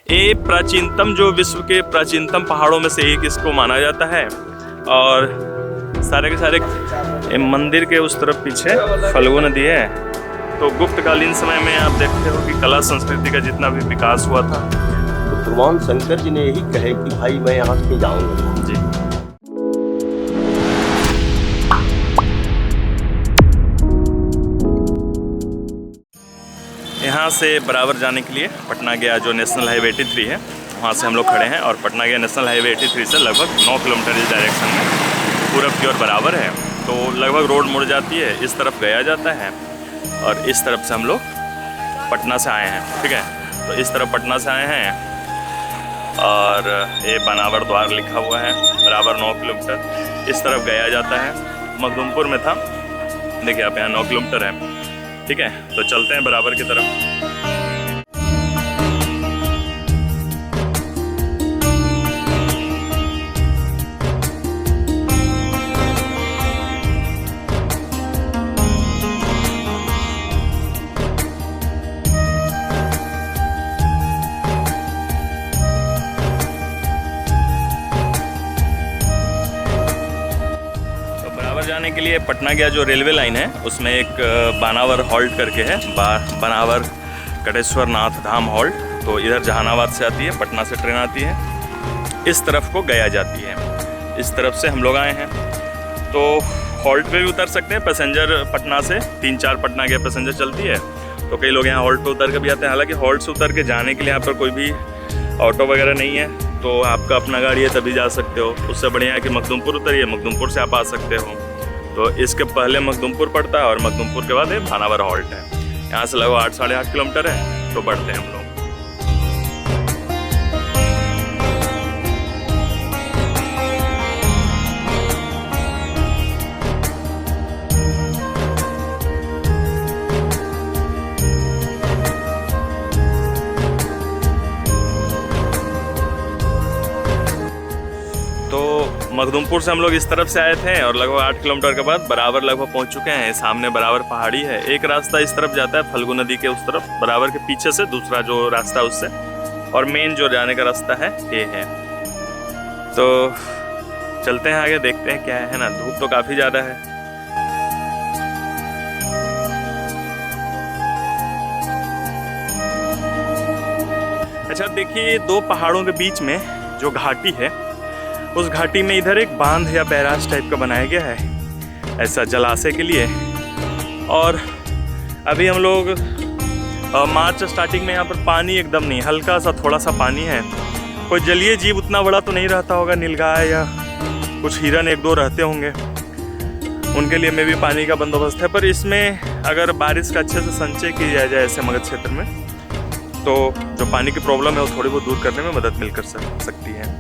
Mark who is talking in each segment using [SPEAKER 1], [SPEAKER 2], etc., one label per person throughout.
[SPEAKER 1] ये प्राचीनतम जो विश्व के प्राचीनतम पहाड़ों में से एक इसको माना जाता है। और सारे के सारे मंदिर के उस तरफ पीछे फल्गु नदी है। तो गुप्तकालीन समय में आप देखते हो कि कला संस्कृति का जितना भी विकास हुआ था,
[SPEAKER 2] तो भगवान शंकर जी ने यही कहे कि भाई मैं यहाँ से जाऊँगा
[SPEAKER 1] जी। यहाँ से बराबर जाने के लिए पटना गया जो नेशनल हाईवे 83 है, वहाँ से हम लोग खड़े हैं। और पटना गया नेशनल हाईवे 83 से लगभग 9 किलोमीटर इस डायरेक्शन में पूरब की ओर बराबर है। तो लगभग रोड मुड़ जाती है, इस तरफ गया जाता है और इस तरफ से हम लोग पटना से आए हैं। ठीक है, तो इस तरफ पटना से आए हैं और ये बनावर द्वार लिखा हुआ है, बराबर 9 किलोमीटर इस तरफ गया जाता है। मखदूमपुर में था, देखिए आप यहाँ 9 किलोमीटर है। ठीक है, तो चलते हैं बराबर की तरफ। जाने के लिए पटना गया जो रेलवे लाइन है उसमें एक बानावर हॉल्ट करके है, बानावर कटेश्वर नाथ धाम हॉल्ट। तो इधर जहानाबाद से आती है, पटना से ट्रेन आती है, इस तरफ को गया जाती है। इस तरफ से हम लोग आए हैं। तो हॉल्ट पे भी उतर सकते हैं पैसेंजर, पटना से 3-4 पटना गया पैसेंजर चलती है। तो कई लोग यहाँ हॉल्ट पे उतर के भी आते हैं। हालांकि हॉल्ट से उतर के जाने के लिए यहाँ पर कोई भी ऑटो वगैरह नहीं है, तो आपका अपना गाड़ी है तभी जा सकते हो। उससे बढ़िया है कि मखदूमपुर उतरिए, मखदूमपुर से आप आ सकते हो। तो इसके पहले मखदूमपुर पड़ता है और मखदूमपुर के बाद ये बानावर हॉल्ट है। यहाँ से लगभग 8-8.5 किलोमीटर है, तो बढ़ते हैं हम लोग। मखदूमपुर से हम लोग इस तरफ से आए थे और लगभग 8 किलोमीटर के बाद बराबर लगभग पहुंच चुके हैं। सामने बराबर पहाड़ी है। एक रास्ता इस तरफ जाता है फल्गु नदी के उस तरफ, बराबर के पीछे से दूसरा जो रास्ता है उससे, और मेन जो जाने का रास्ता है ये है। तो चलते हैं आगे, देखते हैं क्या है ना। धूप तो काफ़ी ज़्यादा है। अच्छा देखिए, 2 पहाड़ों के बीच में जो घाटी है, उस घाटी में इधर एक बांध या बैराज टाइप का बनाया गया है, ऐसा जलाशय के लिए। और अभी हम लोग मार्च स्टार्टिंग में यहाँ पर पानी एकदम नहीं, हल्का सा थोड़ा सा पानी है। कोई जलीय जीव उतना बड़ा तो नहीं रहता होगा, नीलगाय या कुछ हिरन 1-2 रहते होंगे, उनके लिए में भी पानी का बंदोबस्त है। पर इसमें अगर बारिश का अच्छे से संचय किया जाए ऐसे मगध क्षेत्र में, तो जो पानी की प्रॉब्लम है वो थोड़ी बहुत दूर करने में मदद मिल कर सकती है।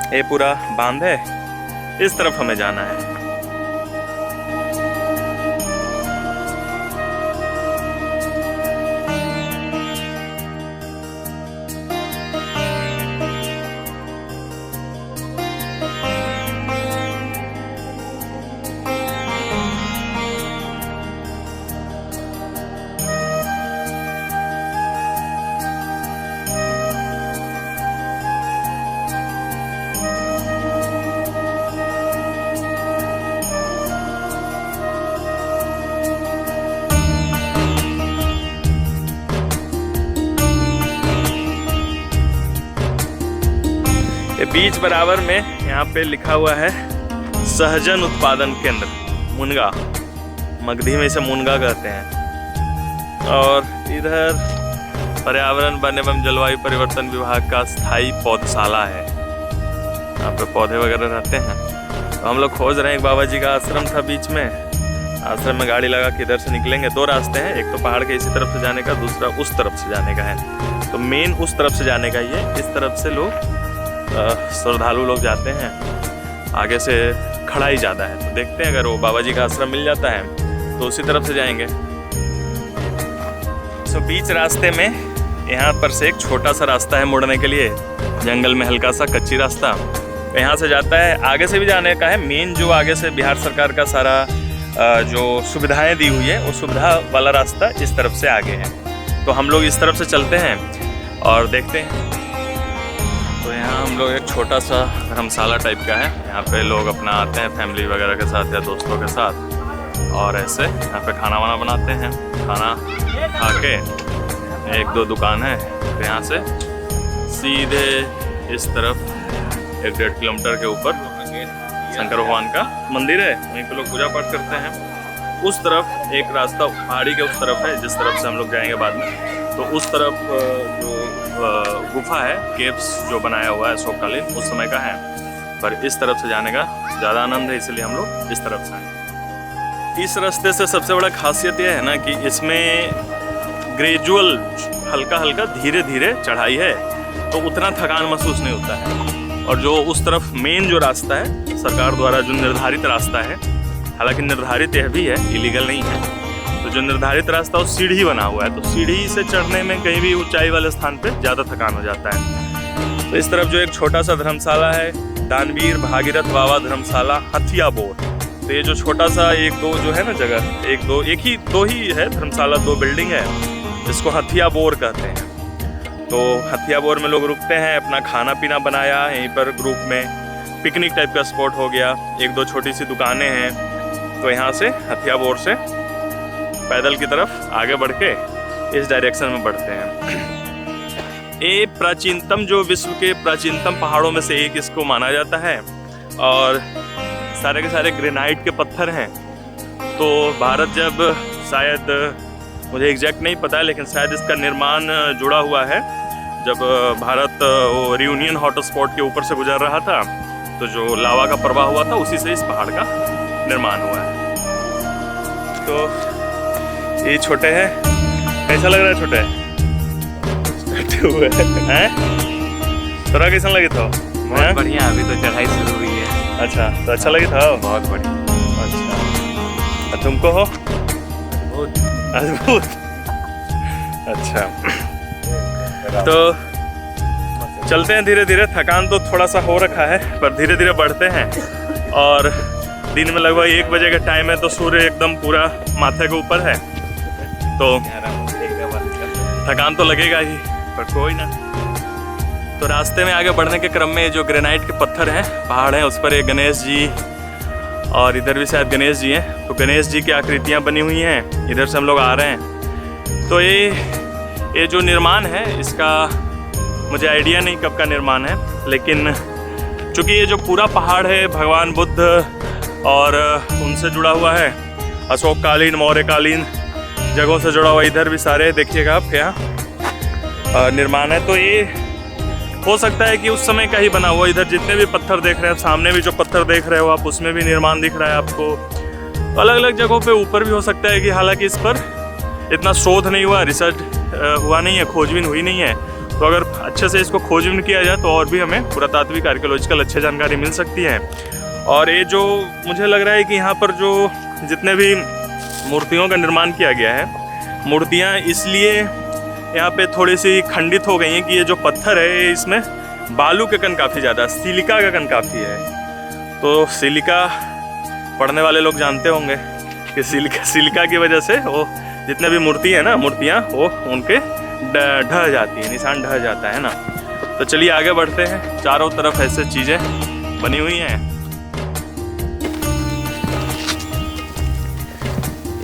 [SPEAKER 1] ये पूरा बांध है, इस तरफ हमें जाना है। ये बीच बराबर में यहाँ पे लिखा हुआ है सहजन उत्पादन केंद्र मुनगा, मगधी में इसे मुनगा कहते हैं। और इधर पर्यावरण वन एवं जलवायु परिवर्तन विभाग का स्थायी पौधशाला है, यहाँ पे पौधे वगैरह रहते हैं। तो हम लोग खोज रहे हैं, एक बाबा जी का आश्रम था बीच में, आश्रम में गाड़ी लगा के इधर से निकलेंगे। 2 रास्ते हैं, एक तो पहाड़ के इसी तरफ से जाने का, दूसरा उस तरफ से जाने का है। तो मेन उस तरफ से जाने का ही है। इस तरफ से लोग श्रद्धालु लोग जाते हैं, आगे से खड़ाई ज़्यादा है। तो देखते हैं, अगर वो बाबा जी का आश्रम मिल जाता है तो उसी तरफ से जाएंगे। तो बीच रास्ते में यहाँ पर से एक छोटा सा रास्ता है मुड़ने के लिए, जंगल में हल्का सा कच्ची रास्ता, यहाँ से जाता है। आगे से भी जाने का है, मेन जो आगे से बिहार सरकार का सारा जो सुविधाएं दी हुई है वो सुविधा वाला रास्ता इस तरफ से आगे है। तो हम लोग इस तरफ से चलते हैं और देखते हैं। तो यहाँ हम लोग एक छोटा सा धर्मशाला टाइप का है, यहाँ पे लोग अपना आते हैं फैमिली वगैरह के साथ या दोस्तों के साथ और ऐसे यहाँ पे खाना वाना बनाते हैं। खाना खा के एक दो दुकान है, तो यहाँ से सीधे इस तरफ 1-1.5 किलोमीटर के ऊपर शंकर भगवान का मंदिर है, वहीं पे लोग पूजा पाठ करते हैं। उस तरफ एक रास्ता पहाड़ी के उस तरफ है, जिस तरफ से हम लोग जाएंगे बाद में। तो उस तरफ जो गुफा है, केव्स जो बनाया हुआ है अशोककालीन उस समय का है, पर इस तरफ से जाने का ज़्यादा आनंद है, इसलिए हम लोग इस तरफ से आए। इस रास्ते से सबसे बड़ा खासियत यह है ना कि इसमें ग्रेजुअल हल्का हल्का धीरे धीरे चढ़ाई है, तो उतना थकान महसूस नहीं होता है। और जो उस तरफ मेन जो रास्ता है सरकार द्वारा जो निर्धारित रास्ता है, हालांकि निर्धारित यह भी है, इलीगल नहीं है, तो जो निर्धारित रास्ता वो सीढ़ी बना हुआ है, तो सीढ़ी से चढ़ने में कहीं भी ऊंचाई वाले स्थान पे ज़्यादा थकान हो जाता है। तो इस तरफ जो एक छोटा सा धर्मशाला है, दानवीर भागीरथ बाबा धर्मशाला हथियाबोर। तो ये जो छोटा सा एक दो जो है ना जगह, एक दो ही है धर्मशाला, 2 बिल्डिंग है, जिसको हथियाबोर कहते हैं। तो हथियाबोर में लोग रुकते हैं, अपना खाना पीना बनाया यहीं पर ग्रुप में, पिकनिक टाइप का स्पॉट हो गया, 1-2 छोटी सी दुकानें हैं। तो यहाँ से हथियाबोर से पैदल की तरफ आगे बढ़ के इस डायरेक्शन में बढ़ते हैं। ये प्राचीनतम जो विश्व के प्राचीनतम पहाड़ों में से एक इसको माना जाता है और सारे के सारे ग्रेनाइट के पत्थर हैं। तो भारत जब शायद, मुझे एग्जैक्ट नहीं पता है, लेकिन शायद इसका निर्माण जुड़ा हुआ है जब भारत वो रियूनियन हॉटस्पॉट के ऊपर से गुजर रहा था, तो जो लावा का प्रवाह हुआ था उसी से इस पहाड़ का निर्माण हुआ है। तो ये छोटे हैं, कैसा लग रहा है छोटे हैं? तोरा कैसा लगे था?
[SPEAKER 3] बहुत बढ़िया, अभी तो चढ़ाई शुरू हुई है।
[SPEAKER 1] अच्छा, तो अच्छा लगे था?
[SPEAKER 3] बहुत बढ़िया।
[SPEAKER 1] अच्छा, तुमको हो? अद्भुत। अच्छा, तो चलते हैं धीरे धीरे। थकान तो थोड़ा सा हो रखा है, पर धीरे धीरे बढ़ते हैं। और दिन में लगभग 1 बजे का टाइम है, तो सूर्य एकदम पूरा माथे के ऊपर है, तो थकान तो लगेगा ही, पर कोई ना। तो रास्ते में आगे बढ़ने के क्रम में जो ग्रेनाइट के पत्थर हैं, पहाड़ हैं, उस पर एक गणेश जी और इधर भी शायद गणेश जी हैं। तो गणेश जी की आकृतियाँ बनी हुई हैं, इधर से हम लोग आ रहे हैं। तो ये जो निर्माण है इसका मुझे आइडिया नहीं कब का निर्माण है, लेकिन चूँकि ये जो पूरा पहाड़ है भगवान बुद्ध और उनसे जुड़ा हुआ है, अशोककालीन मौर्यकालीन जगहों से जुड़ा हुआ, इधर भी सारे देखिएगा आप यहाँ निर्माण है। तो ये हो सकता है कि उस समय का ही बना हुआ। इधर जितने भी पत्थर देख रहे हैं, सामने भी जो पत्थर देख रहे हो आप, उसमें भी निर्माण दिख रहा है आपको। अलग अलग जगहों पे ऊपर भी हो सकता है कि, हालांकि इस पर इतना शोध नहीं हुआ, रिसर्च हुआ नहीं है, खोजबीन हुई नहीं है। तो अगर अच्छे से इसको खोजबीन किया जाए तो और भी हमें पुरातात्विक आर्कियोलॉजिकल अच्छी जानकारी मिल सकती है। और ये जो मुझे लग रहा है कि यहाँ पर जो जितने भी मूर्तियों का निर्माण किया गया है, मूर्तियाँ इसलिए यहाँ पे थोड़ी सी खंडित हो गई हैं कि ये जो पत्थर है इसमें बालू के कण काफ़ी ज़्यादा, सिलिका का कण काफ़ी है। तो सिलिका पढ़ने वाले लोग जानते होंगे कि सिलिका की वजह से वो जितने भी मूर्ति है ना, मूर्तियाँ वो उनके ढह जाती है, निशान ढह जाता है ना। तो चलिए आगे बढ़ते हैं। चारों तरफ ऐसे चीज़ें बनी हुई हैं।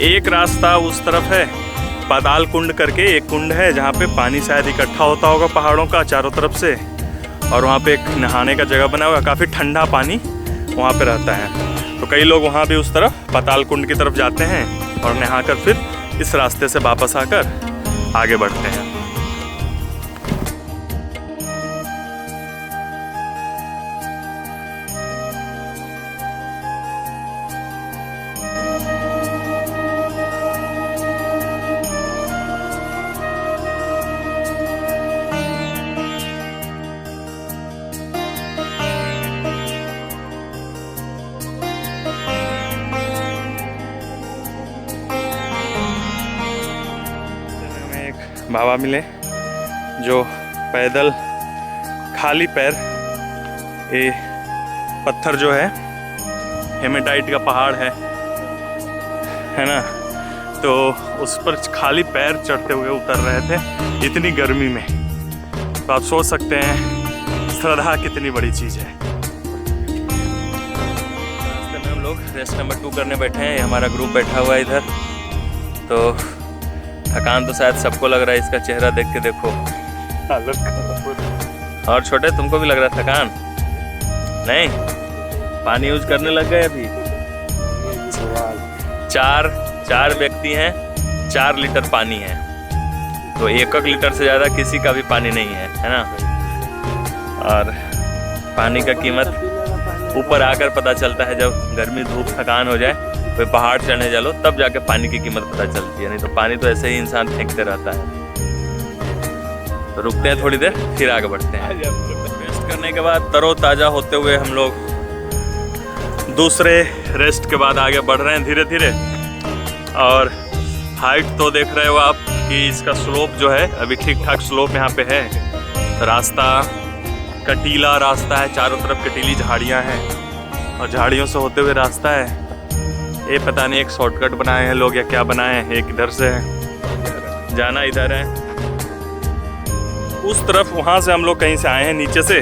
[SPEAKER 1] एक रास्ता उस तरफ है, पाताल कुंड करके एक कुंड है, जहाँ पे पानी शायद इकट्ठा होता होगा पहाड़ों का चारों तरफ से, और वहाँ पे एक नहाने का जगह बना हुआ है, काफ़ी ठंडा पानी वहाँ पे रहता है। तो कई लोग वहाँ भी उस तरफ पाताल कुंड की तरफ जाते हैं और नहाकर फिर इस रास्ते से वापस आकर आगे बढ़ते हैं। बाबा मिले जो पैदल खाली पैर, ये पत्थर जो है हेमेटाइट का पहाड़ है, है ना, तो उस पर खाली पैर चढ़ते हुए उतर रहे थे इतनी गर्मी में। तो आप सोच सकते हैं श्रद्धा कितनी बड़ी चीज़ है। रास्ते में हम लोग रेस्ट नंबर 2 करने बैठे हैं, हमारा ग्रुप बैठा हुआ है इधर। तो थकान तो शायद सबको लग रहा है, इसका चेहरा देख के देखो। और छोटे, तुमको भी लग रहा है थकान? नहीं, पानी यूज करने लग गए अभी। चार व्यक्ति हैं, 4 लीटर पानी है, तो 1 लीटर से ज़्यादा किसी का भी पानी नहीं है ना। और पानी का कीमत ऊपर आकर पता चलता है, जब गर्मी धूप थकान हो जाए, कोई पहाड़ चढ़ने चलो तब जाके पानी की कीमत पता चलती है, नहीं तो पानी तो ऐसे ही इंसान फेंकते रहता है। तो रुकते हैं थोड़ी देर, फिर आगे बढ़ते हैं। रेस्ट करने के बाद तरोताज़ा होते हुए हम लोग दूसरे रेस्ट के बाद आगे बढ़ रहे हैं धीरे धीरे। और हाइट तो देख रहे हो आप कि इसका स्लोप जो है अभी ठीक ठाक स्लोप यहाँ पे है। रास्ता कटीला रास्ता है, चारों तरफ कटीली झाड़ियाँ हैं और झाड़ियों से होते हुए रास्ता है। ये पता नहीं एक शॉर्टकट बनाए हैं लोग या क्या बनाए हैं। एक इधर से है, जाना इधर है, उस तरफ वहाँ से हम लोग कहीं से आए हैं नीचे से।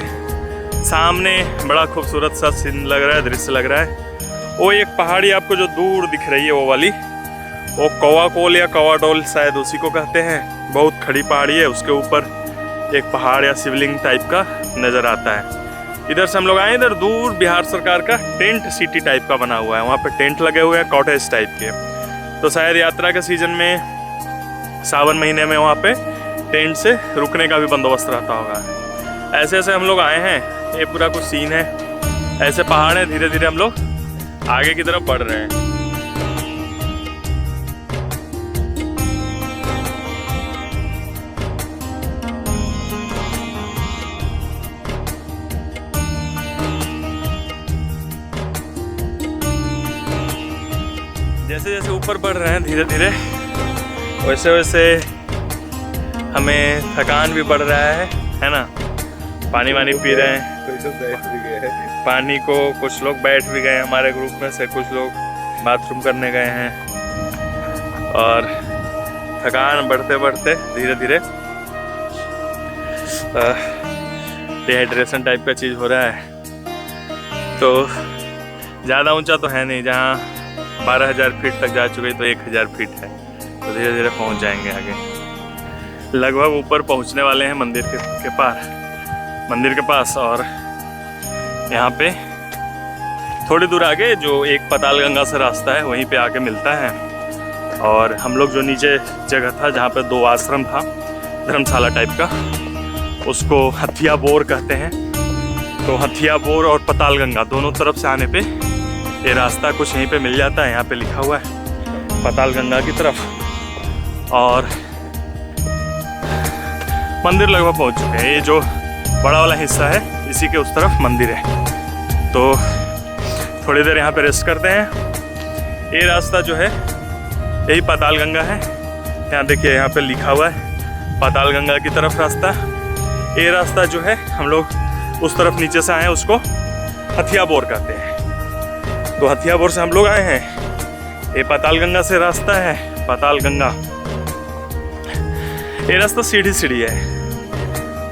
[SPEAKER 1] सामने बड़ा खूबसूरत सा सीन लग रहा है, दृश्य लग रहा है। वो एक पहाड़ी आपको जो दूर दिख रही है वो वाली, वो कौवाकोल या कौवाडोल शायद उसी को कहते हैं। बहुत खड़ी पहाड़ी है, उसके ऊपर एक पहाड़ या शिवलिंग टाइप का नज़र आता है। इधर से हम लोग आए, इधर दूर बिहार सरकार का टेंट सिटी टाइप का बना हुआ है, वहाँ पे टेंट लगे हुए हैं कॉटेज टाइप के। तो शायद यात्रा के सीजन में सावन महीने में वहाँ पे टेंट से रुकने का भी बंदोबस्त रहता होगा। ऐसे ऐसे हम लोग आए हैं, ये पूरा कुछ सीन है। ऐसे पहाड़ है, धीरे धीरे हम लोग आगे की तरफ बढ़ रहे हैं। जैसे जैसे ऊपर बढ़ रहे हैं धीरे धीरे, वैसे वैसे हमें थकान भी बढ़ रहा है ना। पानी वानी पी रहे हैं, पानी को कुछ लोग बैठ भी गए, हमारे ग्रुप में से कुछ लोग बाथरूम करने गए हैं। और थकान बढ़ते बढ़ते धीरे धीरे डिहाइड्रेशन टाइप का चीज़ हो रहा है। तो ज़्यादा ऊंचा तो है नहीं, जहाँ 12,000 फीट तक जा चुके तो 1,000 फीट है, तो धीरे धीरे पहुँच जाएंगे आगे। लगभग ऊपर पहुँचने वाले हैं मंदिर के पास। और यहाँ पे थोड़ी दूर आगे जो एक पाताल गंगा से रास्ता है वहीं पे आके मिलता है। और हम लोग जो नीचे जगह था जहाँ पे 2 आश्रम था, धर्मशाला टाइप का, उसको हथिया बोर कहते हैं। तो हथिया बोर और पाताल गंगा दोनों तरफ से आने पे ये रास्ता कुछ यहीं पे मिल जाता है। यहाँ पे लिखा हुआ है पाताल गंगा की तरफ। और मंदिर लगभग पहुँच चुके हैं। ये जो बड़ा वाला हिस्सा है इसी के उस तरफ मंदिर है। तो थोड़ी देर यहाँ पे रेस्ट करते हैं। ये रास्ता जो है यही पाताल गंगा है। यहाँ देखिए, यहाँ पे लिखा हुआ है पाताल गंगा की तरफ रास्ता। ये रास्ता जो है हम लोग उस तरफ नीचे से आए हैं, उसको हथिया बोर कहते हैं। तो हथिया बोर से हम लोग आए हैं। ये पाताल गंगा से रास्ता है, पाताल गंगा। ये रास्ता सीढ़ी सीढ़ी है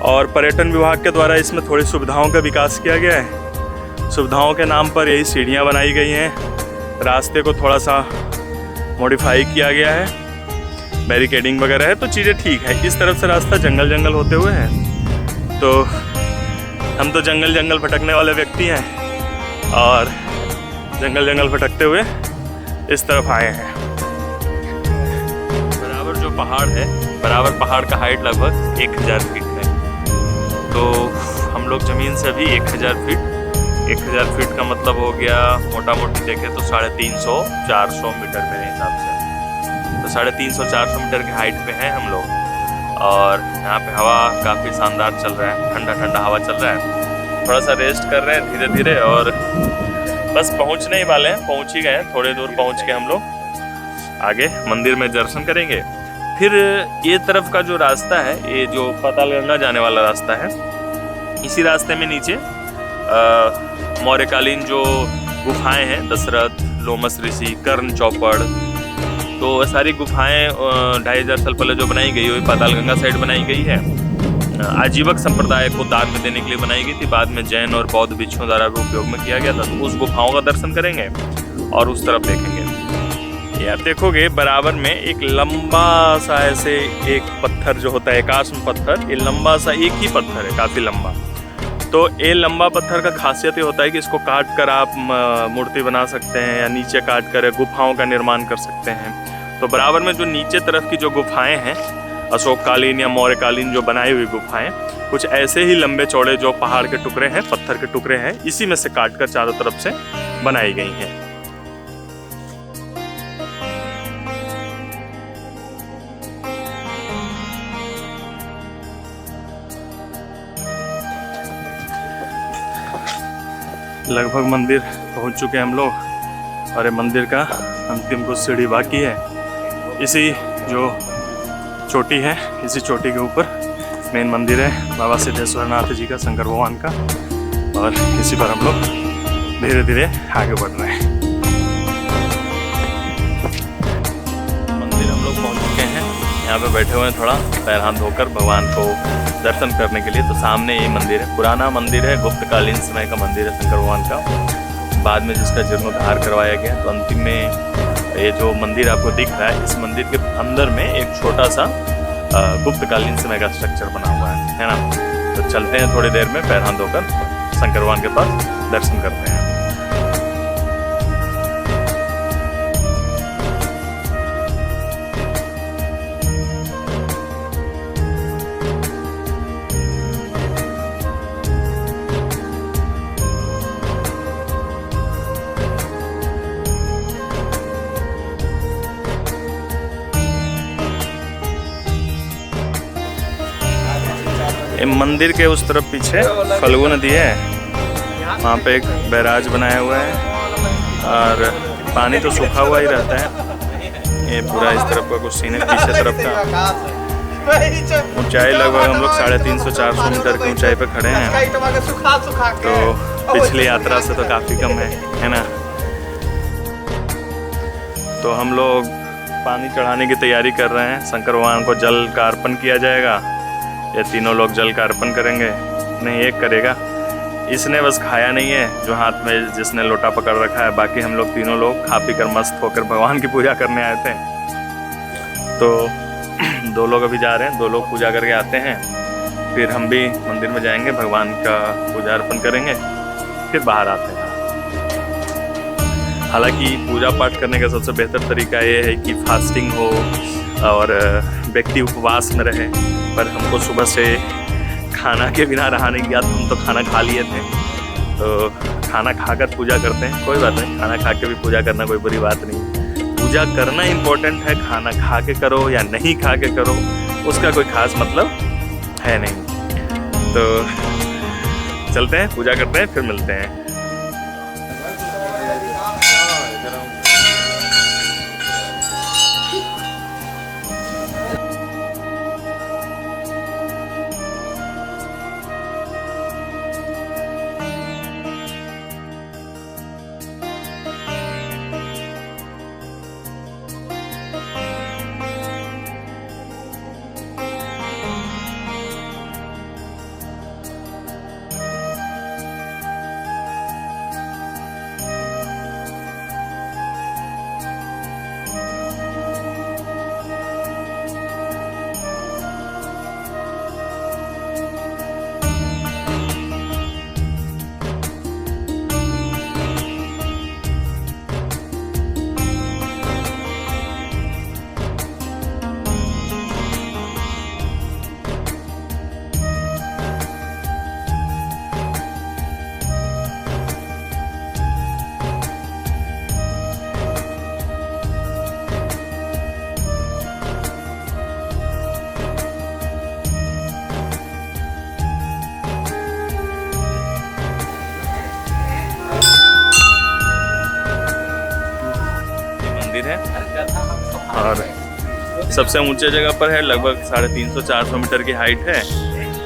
[SPEAKER 1] और पर्यटन विभाग के द्वारा इसमें थोड़ी सुविधाओं का विकास किया गया है। सुविधाओं के नाम पर यही सीढ़ियाँ बनाई गई हैं। रास्ते को थोड़ा सा मॉडिफाई किया गया है, बैरिकेडिंग वगैरह है, तो चीज़ें ठीक है। इस तरफ से रास्ता जंगल जंगल होते हुए है, तो हम तो जंगल जंगल भटकने वाले व्यक्ति हैं और जंगल जंगल भटकते हुए इस तरफ आए हैं। बराबर जो पहाड़ है, बराबर पहाड़ का हाइट लगभग 1000 फीट है। तो हम लोग ज़मीन से भी 1000 फीट का मतलब हो गया, मोटा मोटी देखें तो 350-400 मीटर मेरे हिसाब से। तो 350-400 मीटर की हाइट पे हैं हम लोग। और यहाँ पे हवा काफ़ी शानदार चल रहा है, ठंडा ठंडा हवा चल रहा है। थोड़ा सा रेस्ट कर रहे हैं धीरे धीरे और बस पहुँचने ही वाले हैं, पहुँच ही गए हैं। थोड़ी दूर पहुँच के हम लोग आगे मंदिर में दर्शन करेंगे। फिर ये तरफ का जो रास्ता है, ये जो पाताल गंगा जाने वाला रास्ता है, इसी रास्ते में नीचे मौर्यकालीन जो गुफाएं हैं, दशरथ, लोमस ऋषि, कर्ण चौपड़, तो सारी गुफाएं 2500 साल पहले जो बनाई गई हुई पातालगंगा साइड बनाई गई है। आजीवक संप्रदाय को दान में देने के लिए बनाई गई थी। बाद में जैन और बौद्ध भिक्षुओं द्वारा भी उपयोग में किया गया था। तो उस गुफाओं का दर्शन करेंगे और उस तरफ देखेंगे। ये आप देखोगे बराबर में एक लंबा सा ऐसे एक पत्थर जो होता है एकाश्म पत्थर, ये लंबा सा एक ही पत्थर है, काफ़ी लंबा। तो ये लंबा पत्थर का खासियत ये होता है कि इसको काट कर आप मूर्ति बना सकते हैं या नीचे काट कर गुफाओं का निर्माण कर सकते हैं। तो बराबर में जो नीचे तरफ की जो गुफाएं हैं अशोककालीन या मौर्यकालीन जो बनाई हुई गुफाएं, कुछ ऐसे ही लंबे चौड़े जो पहाड़ के टुकड़े हैं, पत्थर के टुकड़े हैं, इसी में से काट कर चारों तरफ से बनाई गई हैं। लगभग मंदिर पहुंच चुके हैं हम लोग और ये मंदिर का अंतिम कुछ सीढ़ी बाकी है। इसी जो चोटी है, इसी चोटी के ऊपर मेन मंदिर है बाबा सिद्धेश्वर नाथ जी का, शंकर भगवान का। और इसी पर हम लोग धीरे धीरे आगे बढ़ रहे हैं। मंदिर हम लोग पहुंच चुके हैं। यहाँ पे बैठे हुए हैं थोड़ा पैर हाथ धोकर भगवान को दर्शन करने के लिए। तो सामने ये मंदिर है, पुराना मंदिर है, गुप्तकालीन समय का मंदिर है शंकर भगवान का, बाद में जिसका जीर्णोद्धार करवाया गया। तो अंतिम में ये जो मंदिर आपको दिख रहा है, इस मंदिर के अंदर में एक छोटा सा गुप्तकालीन समय का स्ट्रक्चर बना हुआ है ना। तो चलते हैं थोड़ी देर में पैर हाथ धोकर शंकर भगवान के पास दर्शन करते हैं। मंदिर के उस तरफ पीछे फल्गु नदी है, वहाँ पे एक बैराज बनाया हुआ है और पानी तो सूखा हुआ ही रहता है। ये पूरा इस तरफ का कुछ सीन है, पीछे तरफ का ऊंचाई लगभग हम लोग 350-400 मीटर की ऊंचाई पे खड़े हैं। तो पिछली यात्रा से तो काफ़ी कम है ना। तो हम लोग पानी चढ़ाने की तैयारी कर रहे हैं। शंकर भगवान को जल का अर्पण किया जाएगा। ये तीनों लोग जल का अर्पण करेंगे, नहीं एक करेगा। इसने बस खाया नहीं है, जो हाथ में जिसने लोटा पकड़ रखा है। बाकी हम लोग तीनों लोग खा पी कर मस्त होकर भगवान की पूजा करने आए थे। तो 2 लोग अभी जा रहे हैं, 2 लोग पूजा करके आते हैं, फिर हम भी मंदिर में जाएंगे, भगवान का पूजा अर्पण करेंगे, फिर बाहर आते हैं। हालांकि पूजा पाठ करने का सबसे बेहतर तरीका ये है कि फास्टिंग हो और व्यक्ति उपवास में रहे। पर हमको सुबह से खाना के बिना रहा नहीं गया, हम तो खाना खा लिए थे। तो खाना खाकर पूजा करते हैं, कोई बात नहीं, खाना खा के भी पूजा करना कोई बुरी बात नहीं। पूजा करना इम्पोर्टेंट है, खाना खा के करो या नहीं खा के करो उसका कोई खास मतलब है नहीं। तो चलते हैं, पूजा करते हैं, फिर मिलते हैं। और सबसे ऊंचे जगह पर है, लगभग 350-400 मीटर की हाइट है।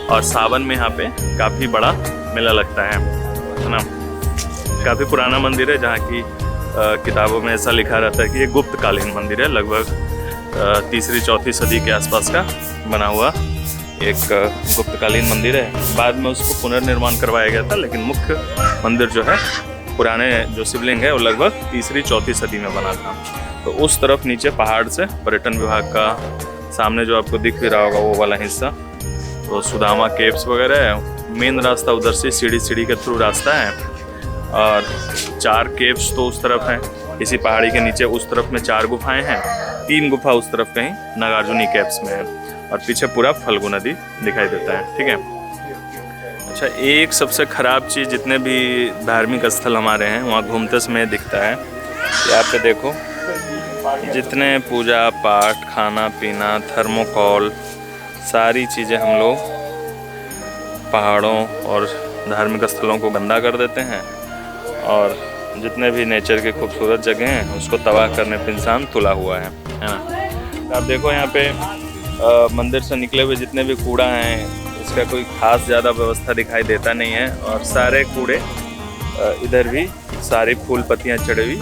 [SPEAKER 1] और सावन में यहाँ पे काफ़ी बड़ा मेला लगता है ना। काफ़ी पुराना मंदिर है जहाँ की किताबों में ऐसा लिखा रहता है कि ये गुप्तकालीन मंदिर है, लगभग 3री-4थी सदी के आसपास का बना हुआ एक गुप्तकालीन मंदिर है। बाद में उसको पुनर्निर्माण करवाया गया था, लेकिन मुख्य मंदिर जो है, पुराने जो शिवलिंग है, वो लगभग 3री-4थी सदी में बना था। तो उस तरफ नीचे पहाड़ से पर्यटन विभाग का सामने जो आपको दिख भी रहा होगा वो वाला हिस्सा, तो सुदामा केव्स वगैरह है। मेन रास्ता उधर से सीढ़ी के थ्रू रास्ता है, और 4 केव्स तो उस तरफ हैं, इसी पहाड़ी के नीचे उस तरफ में 4 गुफाएं हैं, 3 गुफा उस तरफ कहीं नागार्जुनी केव्स में है, और पीछे पूरा फल्गु नदी दिखाई देता है। ठीक है। अच्छा, एक सबसे ख़राब चीज़ जितने भी धार्मिक स्थल हमारे हैं वहाँ घूमते समय दिखता है, यहाँ पे देखो जितने पूजा पाठ, खाना पीना, थर्मोकॉल, सारी चीज़ें हम लोग पहाड़ों और धार्मिक स्थलों को गंदा कर देते हैं, और जितने भी नेचर के खूबसूरत जगह हैं उसको तबाह करने पर इंसान तुला हुआ है ना। आप देखो यहाँ पे मंदिर से निकले हुए जितने भी कूड़ा हैं, इसका कोई खास ज़्यादा व्यवस्था दिखाई देता नहीं है, और सारे कूड़े इधर भी सारी फूल पत्तियाँ चढ़ी हुई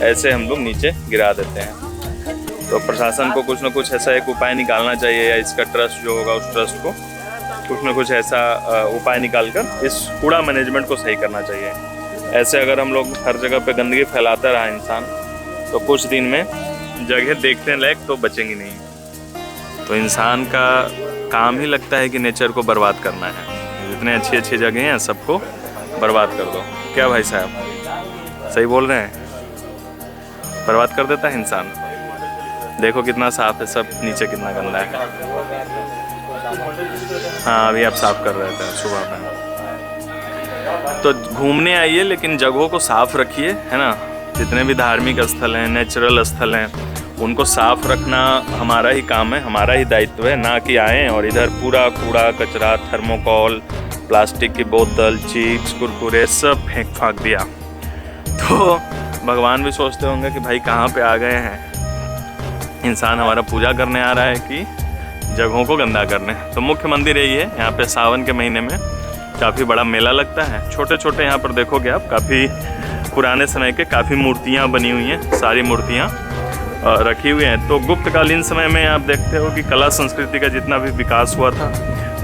[SPEAKER 1] ऐसे हम लोग नीचे गिरा देते हैं। तो प्रशासन को कुछ न कुछ ऐसा एक उपाय निकालना चाहिए, या इसका ट्रस्ट जो होगा उस ट्रस्ट को कुछ न कुछ ऐसा उपाय निकाल कर इस कूड़ा मैनेजमेंट को सही करना चाहिए। ऐसे अगर हम लोग हर जगह पे गंदगी फैलाता रहा इंसान, तो कुछ दिन में जगह देखने लायक तो बचेंगी नहीं। तो इंसान का काम ही लगता है कि नेचर को बर्बाद करना है। जितने अच्छी जगह हैं सबको बर्बाद कर दो। क्या भाई साहब, सही बोल रहे हैं? बर्बाद कर देता है इंसान। देखो कितना साफ है सब, नीचे कितना गंदा है। हाँ, अभी आप साफ कर रहे थे सुबह में। तो घूमने आइए, लेकिन जगहों को साफ रखिए, है ना। जितने भी धार्मिक स्थल हैं, नेचुरल स्थल हैं, उनको साफ रखना हमारा ही काम है, हमारा ही दायित्व है, ना कि आएँ और इधर पूरा कूड़ा कचरा, थर्मोकॉल, प्लास्टिक की बोतल, चिप्स, कुरकुरे सब फेंक फाँक दिया। तो भगवान भी सोचते होंगे कि भाई कहाँ पे आ गए हैं, इंसान हमारा पूजा करने आ रहा है कि जगहों को गंदा करने। तो मुख्य मंदिर यही है। यहाँ पे सावन के महीने में काफ़ी बड़ा मेला लगता है। छोटे छोटे यहाँ पर देखोगे आप, काफ़ी पुराने समय के काफ़ी मूर्तियाँ बनी हुई हैं, सारी मूर्तियाँ रखी हुई हैं। तो गुप्तकालीन समय में आप देखते हो कि कला संस्कृति का जितना भी विकास हुआ था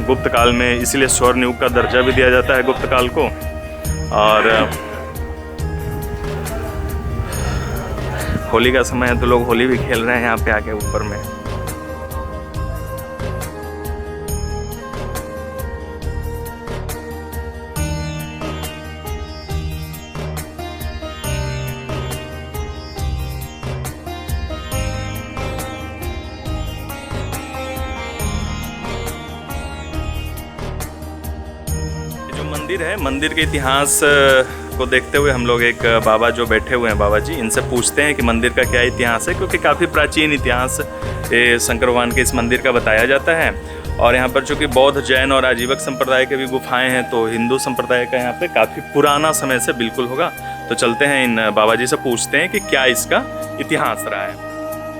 [SPEAKER 1] गुप्त काल में, इसीलिए स्वर्ण युग का दर्जा भी दिया जाता है गुप्त काल को। और होली का समय है तो लोग होली भी खेल रहे हैं यहाँ पे आके ऊपर में। मंदिर है, मंदिर के इतिहास को देखते हुए हम लोग एक बाबा जो बैठे हुए हैं, बाबा जी, इनसे पूछते हैं कि मंदिर का क्या इतिहास है, क्योंकि काफ़ी प्राचीन इतिहास शंकर भगवान के इस मंदिर का बताया जाता है। और यहाँ पर चूँकि बौद्ध, जैन और आजीवक संप्रदाय के भी गुफाएं हैं, तो हिंदू संप्रदाय का यहाँ पे काफ़ी पुराना समय से बिल्कुल होगा। तो चलते हैं इन बाबा जी से पूछते हैं कि क्या इसका इतिहास रहा है।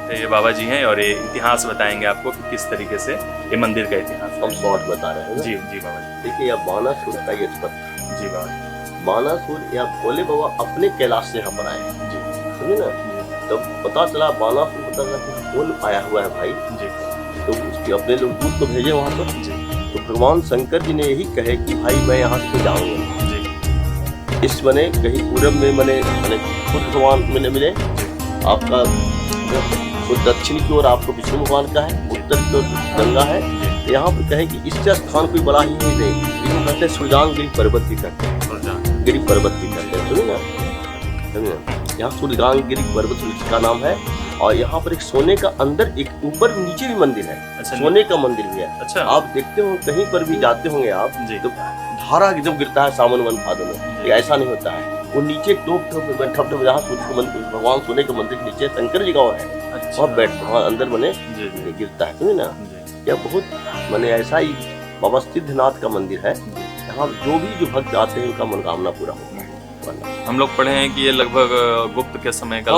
[SPEAKER 1] तो ये बाबा जी हैं और ये इतिहास बताएंगे आपको कि किस तरीके से ये मंदिर का इतिहास।
[SPEAKER 2] हम शॉर्ट बता रहे हैं।
[SPEAKER 1] जी जी बाबा जी।
[SPEAKER 2] देखिए, यह बानासुर का ये स्पत।
[SPEAKER 1] जी बाबा जी।
[SPEAKER 2] बानासुर या भोले बाबा अपने कैलाश से यहाँ पर आए।
[SPEAKER 1] जी
[SPEAKER 2] समझे ना। तब पता चला बानासुर पता चला कि कौन आया हुआ है भाई।
[SPEAKER 1] जी।
[SPEAKER 2] तो उसके अपने लोग दूत को भेजे वहाँ पर।
[SPEAKER 1] जी।
[SPEAKER 2] तो भगवान शंकर जी ने यही कहे कि भाई मैं यहाँ से जाऊँगा।
[SPEAKER 1] जी।
[SPEAKER 2] इस मने कहीं पूरब में मने खुद भगवान मिले। आपका तो दक्षिण की ओर आपको विष्णु भगवान का है, उत्तर की ओर गंगा है। तो यहाँ पर कहे कि इसका स्थान कोई बड़ा ही नहीं। इसको कहते हैं सूर्यगांगिरी पर्वत भी कहते हैं, गिरी पर्वत भी कहते हैं। सुनिए ना, यहाँ सूर्यगांगिरी पर्वत का नाम है। और यहाँ पर एक सोने का अंदर एक ऊपर नीचे भी मंदिर है।
[SPEAKER 1] अच्छा,
[SPEAKER 2] सोने का मंदिर भी है।
[SPEAKER 1] अच्छा।
[SPEAKER 2] आप देखते हो कहीं पर भी जाते होंगे आप, तो धारा जब गिरता है सावन वन भादों में, ये ऐसा नहीं होता है। वो नीचे ठप ठप जहाँ भगवान सोने के मंदिर के नीचे शंकर जी का है, वहाँ बैठते वहाँ अंदर मने गिरता है। सुनिए ना, यह बहुत मने ऐसा ही बाबा सिद्धनाथ का मंदिर है। यहाँ जो भी भक्त आते हैं उनका मनोकामना पूरा होता है।
[SPEAKER 1] हम लोग पढ़े हैं कि ये लगभग गुप्त के समय का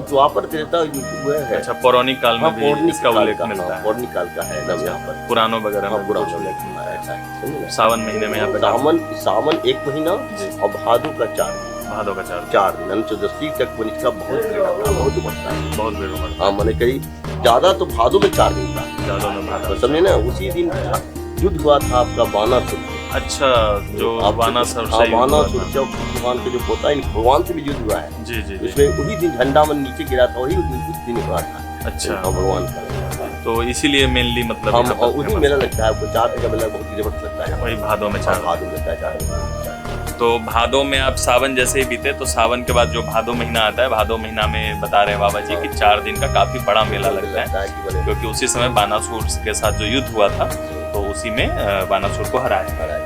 [SPEAKER 2] द्वापर त्रेता हुआ है।
[SPEAKER 1] अच्छा, पौराणिक काल में भी इसका उल्लेख मिलता है।
[SPEAKER 2] पौराणिक काल का है नाम यहाँ पर,
[SPEAKER 1] पुराणों वगैरह में
[SPEAKER 2] पुराना उल्लेख मिलता है।
[SPEAKER 1] सावन महीने में यहाँ पे
[SPEAKER 2] सावन 1 महीना और भादों का 4।
[SPEAKER 1] भादों का 4 दिन।
[SPEAKER 2] 4 दिन यानी चतुर्दशी तक मन इसका बहुत भीड़ आता है, बहुत बढ़ता है।
[SPEAKER 1] बहुत भीड़ उमड़ता
[SPEAKER 2] हाँ मैंने कही ज्यादा तो भादों में 4 दिन का,
[SPEAKER 1] है ज्यादा में भादों।
[SPEAKER 2] तो समझे ना। उसी दिन युद्ध हुआ था आपका बानासुर से।
[SPEAKER 1] अच्छा, जो बानासुर
[SPEAKER 2] हाँ
[SPEAKER 1] से युद्ध हुआ
[SPEAKER 2] बानासुर
[SPEAKER 1] था।
[SPEAKER 2] से भगवान के जो पोता है भगवान से भी युद्ध हुआ है,
[SPEAKER 1] जी जी जी।
[SPEAKER 2] उसमें वही दिन झंडा मन नीचे गिरा था, वही उस दिन हुआ था।
[SPEAKER 1] अच्छा,
[SPEAKER 2] हाँ भगवान का,
[SPEAKER 1] तो इसीलिए मेनली मतलब
[SPEAKER 2] हम
[SPEAKER 1] यहाँ पर
[SPEAKER 2] उसी
[SPEAKER 1] famous
[SPEAKER 2] मेला लगता है। आपको 4 दिन का मेला बहुत जबरदस्त लगता है।
[SPEAKER 1] वही भादों में 4
[SPEAKER 2] भादों में लगता है 4 दिन।
[SPEAKER 1] तो भादों में आप सावन जैसे ही बीते तो सावन के बाद जो भादो महीना आता है, भादो महीना में बता रहे हैं बाबा जी कि 4 दिन का काफी बड़ा मेला लगता है,
[SPEAKER 2] कि बोले
[SPEAKER 1] क्योंकि उसी समय बानासुर के साथ जो युद्ध हुआ था तो उसी में बानासुर को हराया।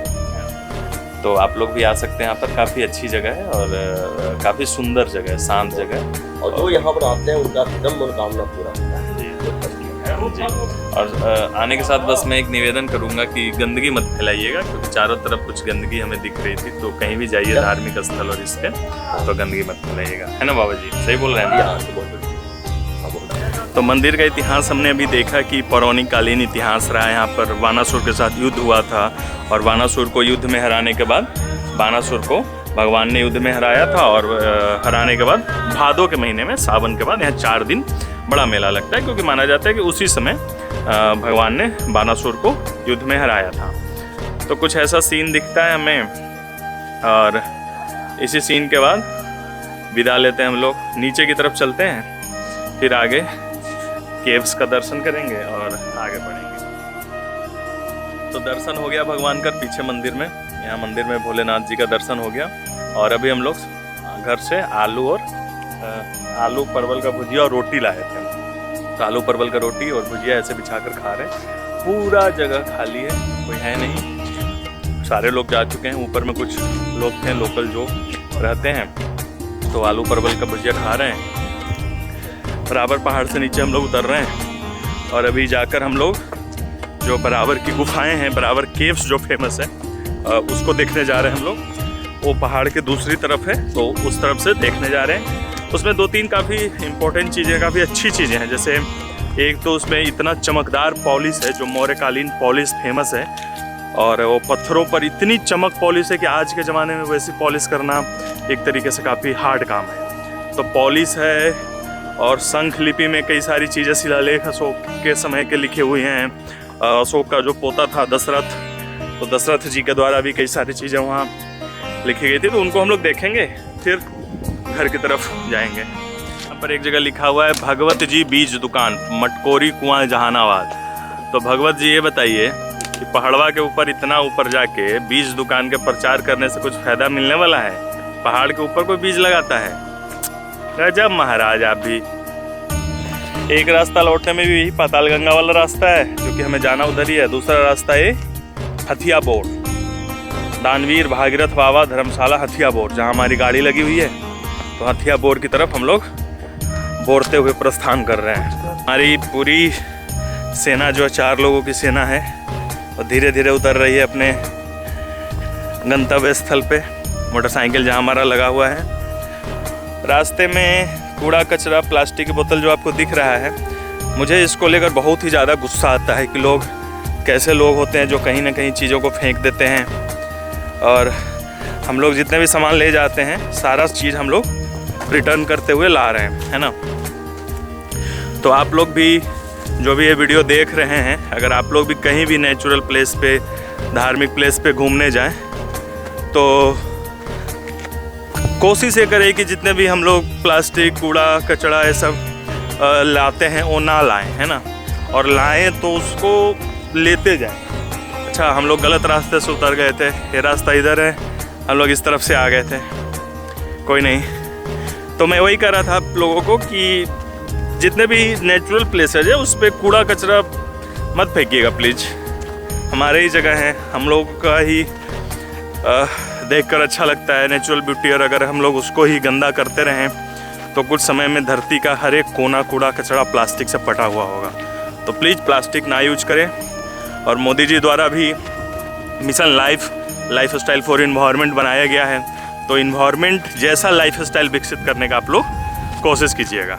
[SPEAKER 1] तो आप लोग भी आ सकते हैं यहाँ पर, काफी अच्छी जगह है और काफी सुंदर जगह है, शांत जगह है।
[SPEAKER 2] और जो यहाँ पर आते हैं उनका एकदम मनोकामना पूरा होता है।
[SPEAKER 1] जी। और आने के साथ बस मैं एक निवेदन करूंगा कि गंदगी मत फैलाइएगा, क्योंकि चारों तरफ कुछ गंदगी हमें दिख रही थी। तो कहीं भी जाइए धार्मिक स्थल और इसके तो गंदगी मत फैलाइएगा, है ना बाबा जी? सही बोल रहे हैं ना?
[SPEAKER 2] यहाँ से बहुत
[SPEAKER 1] तो मंदिर का इतिहास हमने अभी देखा कि पौराणिक कालीन इतिहास रहा है। यहाँ पर बानासुर के साथ युद्ध हुआ था और बानासुर को युद्ध में हराने के बाद बानासुर को भगवान ने युद्ध में हराया था। और हराने के बाद भादों के महीने में, सावन के बाद यहाँ 4 दिन बड़ा मेला लगता है, क्योंकि माना जाता है कि उसी समय भगवान ने बानासुर को युद्ध में हराया था। तो कुछ ऐसा सीन दिखता है हमें, और इसी सीन के बाद विदा लेते हैं हम लोग। नीचे की तरफ चलते हैं, फिर आगे केव्स का दर्शन करेंगे और आगे बढ़ेंगे। तो दर्शन हो गया भगवान का पीछे मंदिर में, यहाँ मंदिर में भोलेनाथ जी का दर्शन हो गया। और अभी हम लोग घर से आलू परवल का भुजिया और रोटी लाए थे। तो आलू परवल का रोटी और भुजिया ऐसे बिछाकर खा रहे हैं। पूरा जगह खाली है, कोई है नहीं, सारे लोग जा चुके हैं। ऊपर में कुछ लोग थे लोकल जो रहते हैं, तो आलू परवल का भुजिया खा रहे हैं। बराबर पहाड़ से नीचे हम लोग उतर रहे हैं और अभी जाकर हम लोग जो बराबर की गुफाएं हैं, बराबर केव्स जो फेमस है, उसको देखने जा रहे हैं हम लोग। वो पहाड़ के दूसरी तरफ है, तो उस तरफ से देखने जा रहे हैं। उसमें 2-3 काफ़ी इम्पोर्टेंट चीज़ें, काफ़ी अच्छी चीज़ें हैं। जैसे एक तो उसमें इतना चमकदार पॉलिश है, जो मौर्यकालीन पॉलिश फेमस है, और वो पत्थरों पर इतनी चमक पॉलिश है कि आज के ज़माने में वैसी पॉलिश करना एक तरीके से काफ़ी हार्ड काम है। तो पॉलिश है, और शंख लिपि में कई सारी चीज़ें, शिलालेख अशोक के समय के लिखे हुए हैं। अशोक का जो पोता था दशरथ, तो दशरथ जी के द्वारा भी कई सारी चीज़ें वहाँ लिखी गई थी। तो उनको हम लोग देखेंगे, फिर घर की तरफ जाएंगे। यहाँ पर एक जगह लिखा हुआ है भगवत जी बीज दुकान, मटकोरी कुआं जहानाबाद। तो भगवत जी ये बताइए कि पहाड़वा के ऊपर इतना ऊपर जाके बीज दुकान के प्रचार करने से कुछ फायदा मिलने वाला है? पहाड़ के ऊपर कोई बीज लगाता है? गजब महाराज आप भी। एक रास्ता लौटने में भी यही पाताल गंगा वाला रास्ता है, जो कि हमें जाना उधर ही है। दूसरा रास्ता है हथिया बोर, दानवीर भागीरथ बाबा धर्मशाला हथिया बोर, जहाँ हमारी गाड़ी लगी हुई है। तो हथिया बोर की तरफ हम लोग बोरते हुए प्रस्थान कर रहे हैं। हमारी पूरी सेना जो 4 लोगों की सेना है, और धीरे धीरे उतर रही है अपने गंतव्य स्थल पे। मोटरसाइकिल जहाँ हमारा लगा हुआ है। रास्ते में कूड़ा कचरा, प्लास्टिक की बोतल जो आपको दिख रहा है, मुझे इसको लेकर बहुत ही ज़्यादा गुस्सा आता है कि लोग कैसे लोग होते हैं जो कहीं ना कहीं चीज़ों को फेंक देते हैं। और हम लोग जितने भी सामान ले जाते हैं, सारा चीज़ हम लोग रिटर्न करते हुए ला रहे हैं, है ना। तो आप लोग भी जो भी ये वीडियो देख रहे हैं, अगर आप लोग भी कहीं भी नेचुरल प्लेस पे, धार्मिक प्लेस पे घूमने जाएं, तो कोशिश ये करें कि जितने भी हम लोग प्लास्टिक, कूड़ा कचरा ये सब लाते हैं वो ना लाएं, है ना। और लाएं तो उसको लेते जाएं। अच्छा, हम लोग गलत रास्ते से उतर गए थे, ये रास्ता इधर है, हम लोग इस तरफ से आ गए थे, कोई नहीं। तो मैं वही कह रहा था आप लोगों को कि जितने भी नेचुरल प्लेसेज है उस पर कूड़ा कचरा मत फेंकिएगा प्लीज़। हमारे ही जगह है, हम लोग का ही देखकर अच्छा लगता है नेचुरल ब्यूटी, और अगर हम लोग उसको ही गंदा करते रहें तो कुछ समय में धरती का हर एक कोना कूड़ा कचरा प्लास्टिक से पटा हुआ होगा। तो प्लीज़ प्लास्टिक ना यूज करें। और मोदी जी द्वारा भी mission life style for environment बनाया गया है, तो इन्वायरमेंट जैसा लाइफ स्टाइल विकसित करने का आप लोग कोशिश कीजिएगा।